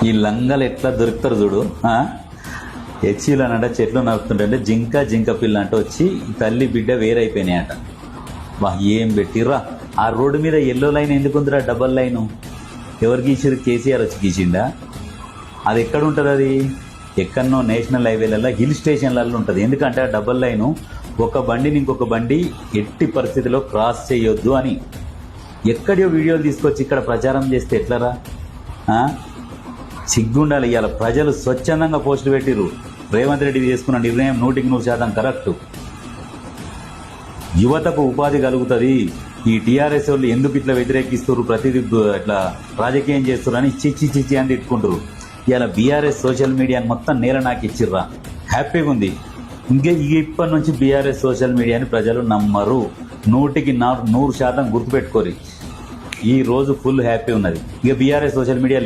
ఈ లంగలు ఎట్లా దొరుకుతారు చూడు. హెచ్ఈలనంట చెట్లు నరుకుతుంటే జింక పిల్ల అంటే వచ్చి తల్లి బిడ్డ వేరైపోయినాయట. వా ఏం పెట్టిర్రా. ఆ రోడ్డు మీద ఎల్లో లైన్ ఎందుకుందిరా, డబల్ లైను ఎవరు గీసిరు? కేసీఆర్ వచ్చి గీసిండా? అది ఎక్కడ ఉంటుంది? అది ఎక్కడనో నేషనల్ హైవేలలో హిల్ స్టేషన్లలో ఉంటుంది. ఎందుకంటే ఆ డబల్ లైను ఒక బండిని ఇంకొక బండి ఎట్టి పరిస్థితిలో క్రాస్ చేయొద్దు అని. ఎక్కడో వీడియోలు తీసుకొచ్చి ఇక్కడ ప్రచారం చేస్తే ఎట్లరా? సిగ్గుండాలి. ఇవాళ ప్రజలు స్వచ్ఛందంగా పోస్టులు పెట్టిరు. రేవంత్ రెడ్డి తీసుకున్న నిర్ణయం 100% కరెక్టు. యువతకు ఉపాధి కలుగుతుంది. ఈ టీఆర్ఎస్ వాళ్ళు ఎందుకు ఇట్లా వ్యతిరేకిస్తారు, ప్రతిదీ ఇట్లా రాజకీయం చేస్తారు అని చిచ్చి అని తిట్టుకుంటారు. ఇలా బీఆర్ఎస్ సోషల్ మీడియాని మొత్తం నేల నాకు ఇచ్చిర్రా. హ్యాపీగా ఉంది. ఇంకా ఇప్పటి నుంచి బీఆర్ఎస్ సోషల్ మీడియాని ప్రజలు నమ్మరు. 100% గుర్తుపెట్టుకోరు. ఈ రోజు ఫుల్ హ్యాపీ ఉన్నది. ఇక బీఆర్ఎస్ సోషల్ మీడియా